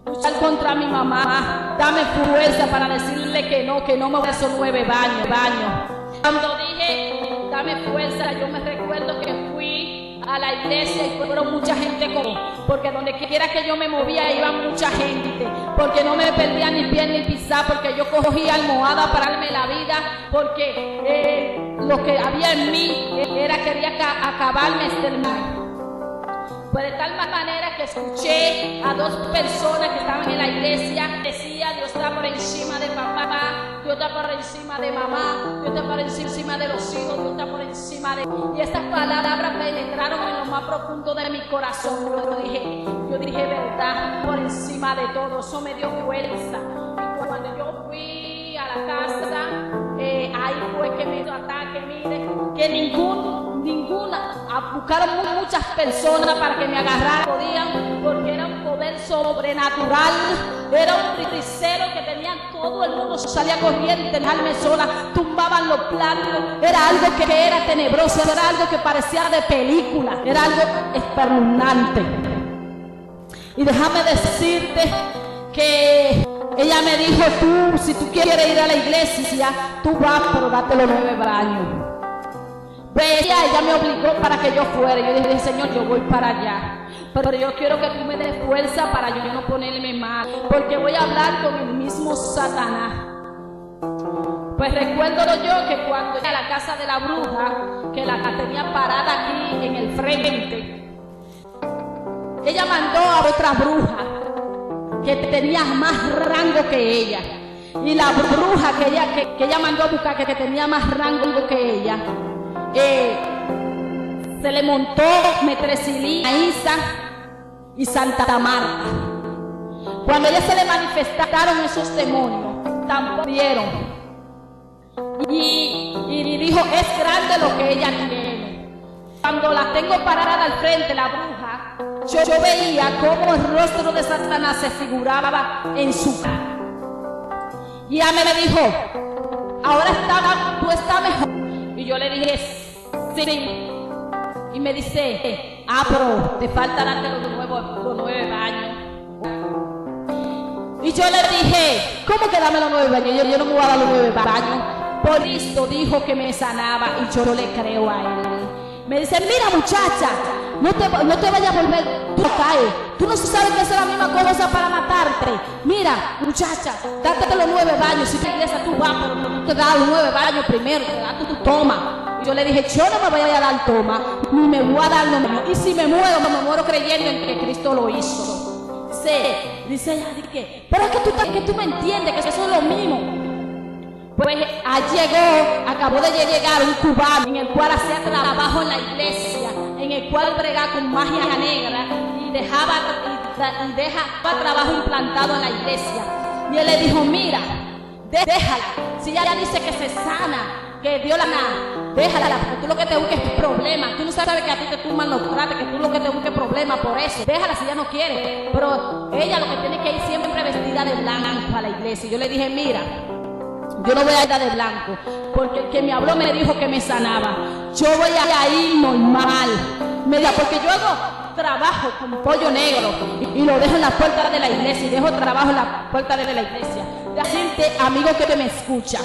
luchar contra mi mamá. Dame fuerza para decirle que no me voy a esos 9 baños. Cuando dije dame fuerza, yo me recuerdo que fui a la iglesia y fueron mucha gente porque donde quiera que yo me movía iba mucha gente, porque no me perdía ni pie ni pisar, porque yo cogía almohada para darme la vida, porque lo que había en mí quería acabarme, exterminar. Pues de tal manera que escuché a 2 personas que estaban en la iglesia, decía: Dios está por encima de papá, Dios está por encima de mamá, Dios está por encima de los hijos, Dios está por encima de... Y estas palabras penetraron en lo más profundo de mi corazón. Yo dije verdad, por encima de todo. Eso me dio fuerza. Y cuando yo fui a la casa, ahí fue que me dio ataque. Mire, que ninguna, buscaron muchas personas para que me agarraran, podían, porque era un poder sobrenatural, era un hechicero que tenían todo el mundo, salía corriendo, dejarme sola, tumbaban los platos, era algo que era tenebroso, era algo que parecía de película, era algo espeluznante. Y déjame decirte que ella me dijo: tú, si tú quieres ir a la iglesia, tú vas, pero date los 9 baños. Ella me obligó para que yo fuera. Yo dije: Señor, yo voy para allá, pero yo quiero que tú me des fuerza para yo no ponerme mal, porque voy a hablar con el mismo Satanás. Pues recuerdo yo que cuando llegué a la casa de la bruja, que la tenía parada aquí en el frente, ella mandó a otra bruja que tenía más rango que ella, y la bruja que ella mandó a buscar, que tenía más rango que ella, se le montó Metresilí, Isa y Santa Marta. Cuando a ella se le manifestaron esos demonios, tampoco vieron, y dijo: es grande lo que ella tiene. Cuando la tengo parada al frente, la bruja, yo veía cómo el rostro de Satanás se figuraba en su cara. Y ella me dijo: ahora tú estás mejor. Y yo le dije, sí. Y me dice, pero te falta darte los 9 baños. Y yo le dije, ¿cómo que dame los 9 baños? Yo no me voy a dar los 9 baños. Por Cristo dijo que me sanaba y yo no le creo a él. Me dice, mira muchacha, no te vayas a volver, tú caes. Tú no sabes que es la misma cosa para matarte. Mira muchacha, date los 9 baños. Si te iglesia tú vas, pero no te das los 9 baños primero, te das tu toma. Y yo le dije, yo no me voy a dar toma, ni me voy a dar los baños. Y si me muero creyendo en que Cristo lo hizo. Dice ella, pero es que tú me entiendes que eso es lo mismo. Pues acabó de llegar un cubano en el cual hacía trabajo en la iglesia, en el cual bregaba con magia negra y dejaba trabajo implantado en la iglesia. Y él le dijo, mira, déjala, si ella dice que se sana, que Dios la sana, déjala, porque tú lo que te busques es problema. Tú no sabes que a ti te tumban los trates, que tú lo que te busques es problema por eso. Déjala si ella no quiere. Pero ella lo que tiene que ir siempre vestida de blanco a la iglesia. Y yo le dije, mira, yo no voy a ir de blanco, porque el que me habló me dijo que me sanaba. Yo voy a ir normal. Me dijo, porque yo hago trabajo con pollo negro y lo dejo en la puerta de la iglesia, y dejo trabajo en la puerta de la iglesia. La gente, amigo que me escucha,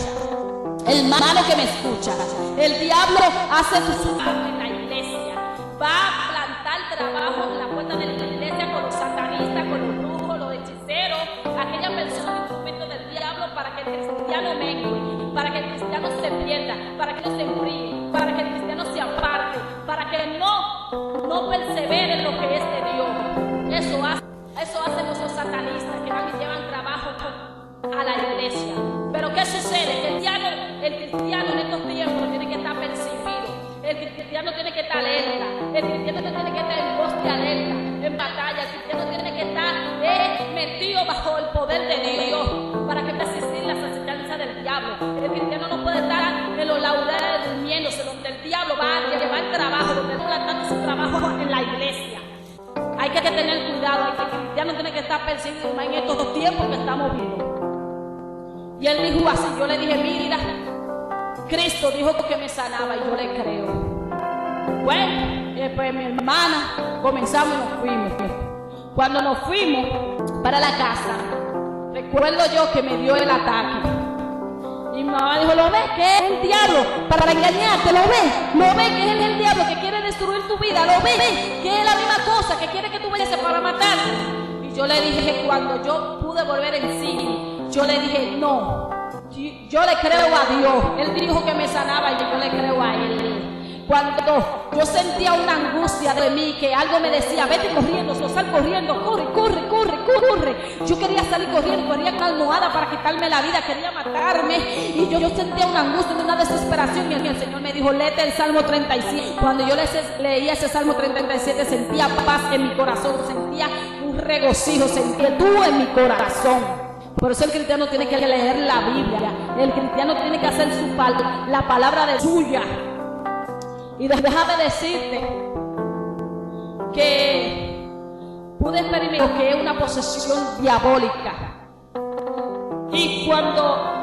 hermano que me escucha, el diablo hace su trabajo en la iglesia. Va a plantar trabajo en la puerta de la iglesia con los satanistas, con los brujos, los hechiceros, aquellas personas instrumentos del diablo para que el cristiano mengue, para que el cristiano se pierda, para que no se enfríe, para que el cristiano se aparte, para que no persevere en lo que es de Dios. Eso hacen los satanistas que van y llevan trabajo a la iglesia. Pero ¿qué sucede? El cristiano en estos tiempos tiene que estar percibido. El cristiano tiene que estar alerta. El cristiano tiene que estar en poste alerta, en batalla. El cristiano tiene que estar metido bajo el poder de Dios para que resistir las enseñanzas del diablo. El cristiano no puede estar en los laureles durmiéndose, donde el diablo va a llevar trabajo, donde está plantando su trabajo en la iglesia. Hay que tener cuidado. El cristiano tiene que estar percibido en estos 2 tiempos que estamos viviendo. Y él dijo así, yo le dije, mira, Cristo dijo que me sanaba y yo le creo. Bueno, pues mi hermana comenzamos y nos fuimos. Cuando nos fuimos para la casa, recuerdo yo que me dio el ataque. Y mi mamá dijo, ¿lo ves? Que es el diablo para engañarte, ¿lo ves que es el diablo que quiere destruir tu vida? ¿Lo ves? Que es la misma cosa, que quiere que tú vayas para matarte. Y yo le dije que cuando yo pude volver en sí, yo le dije, no, yo le creo a Dios. Él dijo que me sanaba y yo le creo a Él. Cuando yo sentía una angustia de mí, que algo me decía, vete corriendo, sal corriendo, corre. Yo quería salir corriendo, corría con almohada para quitarme la vida, quería matarme. Y yo sentía una angustia, una desesperación. Y el Señor me dijo, léete el Salmo 37. Cuando yo leía ese Salmo 37, sentía paz en mi corazón, sentía un regocijo, sentía tú en mi corazón. Por eso el cristiano tiene que leer la Biblia. El cristiano tiene que hacer la palabra de suya. Y déjame decirte que pude experimentar lo que es una posesión diabólica. Y cuando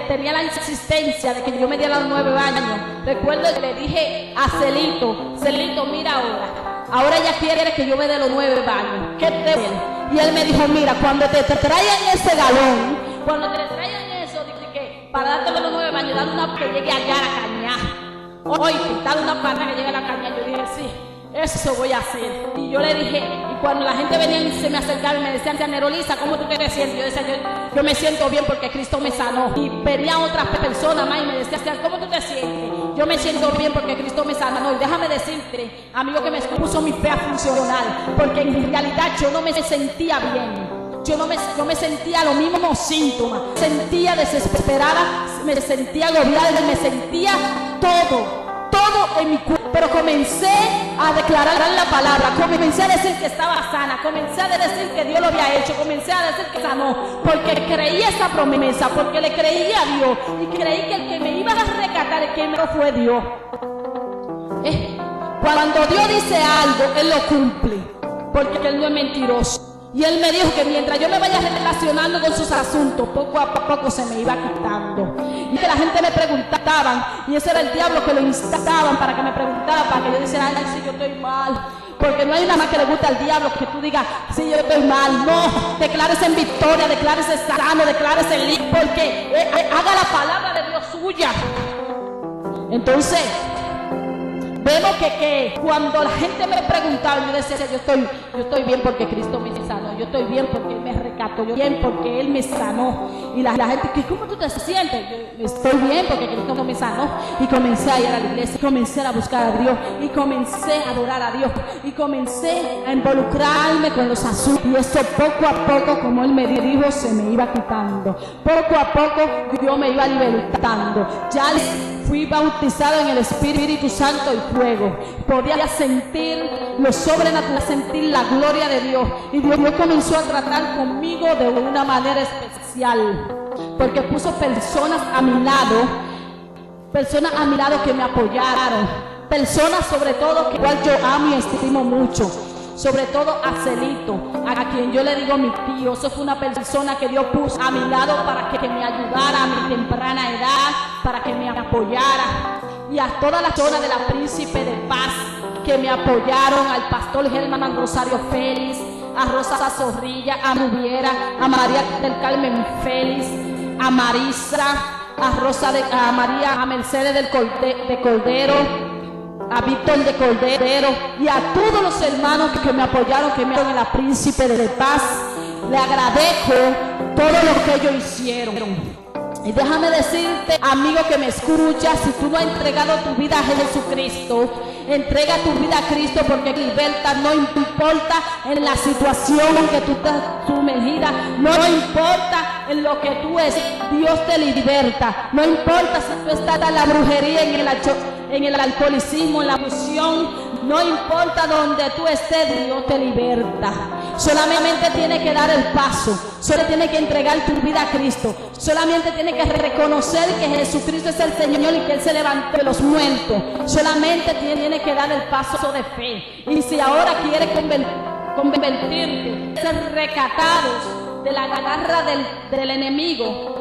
tenía la insistencia de que yo me diera los 9 años, recuerdo que le dije a Celito, mira ahora ella quiere que yo me dé los 9 baños. ¿Qué te ven? Y él me dijo, mira, cuando te traigan ese galón, cuando te traigan eso, dije que para darte los 9 baños, dale una que llegue allá a la caña. Oye, dale una pana que llegue a la caña. Yo dije, sí, eso voy a hacer. Y yo le dije, y cuando la gente venía y se me acercaba y me decían, Nerolisa, ¿cómo tú te sientes? Yo decía, yo me siento bien porque Cristo me sanó. Y venía otras personas más y me decían, ¿cómo tú te sientes? Yo me siento bien porque Cristo me sanó. Y déjame decirte, amigo, que me puso mi fe a funcionar, porque en realidad yo no me sentía bien. Yo me sentía los mismos síntomas. Me sentía desesperada, me sentía agobiada, me sentía todo en mi cuerpo. Pero comencé a declarar la palabra, comencé a decir que estaba sana, comencé a decir que Dios lo había hecho, comencé a decir que sanó, porque creí esa promesa, porque le creí a Dios y creí que el que me iba a rescatar, el que me fue Dios. Cuando Dios dice algo, Él lo cumple, porque Él no es mentiroso. Y él me dijo que mientras yo me vaya relacionando con sus asuntos, poco a poco se me iba quitando. Y que la gente me preguntaban, y ese era el diablo que lo instaban para que me preguntaran, para que yo dijera, ay, si yo estoy mal. Porque no hay nada más que le guste al diablo que tú digas, si yo estoy mal. No, declárese en victoria, declárese sano, declárese libre, porque haga la palabra de Dios suya. Entonces, vemos que cuando la gente me preguntaba, yo decía, yo estoy bien porque Cristo me sanó, yo estoy bien porque Él me rescató, yo estoy bien porque Él me sanó. Y la gente, ¿cómo tú te sientes? Yo estoy bien porque Cristo me sanó. Y comencé a ir a la iglesia, y comencé a buscar a Dios, y comencé a adorar a Dios, y comencé a involucrarme con los asuntos. Y eso poco a poco, como Él me dijo, se me iba quitando. Poco a poco yo me iba libertando. Ya fui bautizado en el Espíritu Santo y fuego. Podía sentir lo sobrenatural, sentir la gloria de Dios. Y Dios comenzó a tratar conmigo de una manera especial. Porque puso personas a mi lado que me apoyaron. Personas sobre todo que igual yo amo y estimo mucho. Sobre todo a Celito, a quien yo le digo mi tío. Eso fue una persona que Dios puso a mi lado para que me ayudara a mi temprana edad, para que me apoyara. Y a toda la zona de la Príncipe de Paz que me apoyaron, al pastor Germán Rosario Félix, a Rosa Zorrilla, a Rubiera, a María del Carmen Félix, a Marisa, a María, a Mercedes de Cordero, a Víctor de Cordero y a todos los hermanos que me apoyaron, que me dieron en la Príncipe de Paz. Le agradezco todo lo que ellos hicieron. Y déjame decirte, amigo que me escucha, si tú no has entregado tu vida a Jesucristo, entrega tu vida a Cristo, porque libertad no importa en la situación en que tú estás sumergida, no importa en lo que tú eres, Dios te liberta. No importa si tú estás en la brujería, en el alcoholismo, en la abusión, no importa donde tú estés, Dios te liberta. Solamente tienes que dar el paso, solo tienes que entregar tu vida a Cristo, solamente tienes que reconocer que Jesucristo es el Señor y que Él se levantó de los muertos. Solamente tienes que dar el paso de fe. Y si ahora quieres convertirte, ser rescatados de la garra del enemigo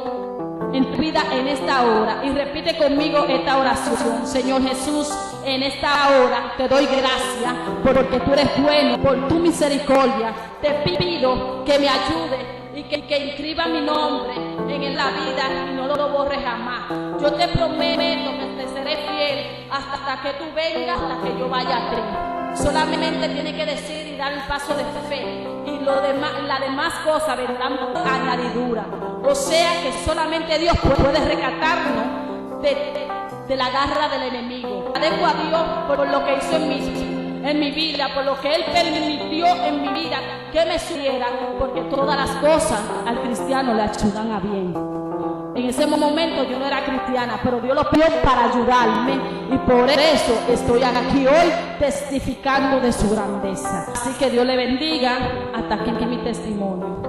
en tu vida en esta hora, y repite conmigo esta oración: Señor Jesús, en esta hora te doy gracias porque tú eres bueno, por tu misericordia. Te pido que me ayude y que inscriba mi nombre en la vida y no lo borre jamás. Yo te prometo que te seré fiel hasta que tú vengas, hasta que yo vaya a ti. Solamente tiene que decir y dar el paso de fe, y las demás cosas vendrán por añadidura. O sea que solamente Dios puede rescatarnos de la garra del enemigo. Agradezco a Dios por lo que hizo en mi vida, por lo que Él permitió en mi vida que me subiera, porque todas las cosas al cristiano le ayudan a bien. En ese momento yo no era cristiana, pero Dios lo pidió para ayudarme, y por eso estoy aquí hoy testificando de su grandeza. Así que Dios le bendiga. Hasta aquí mi testimonio.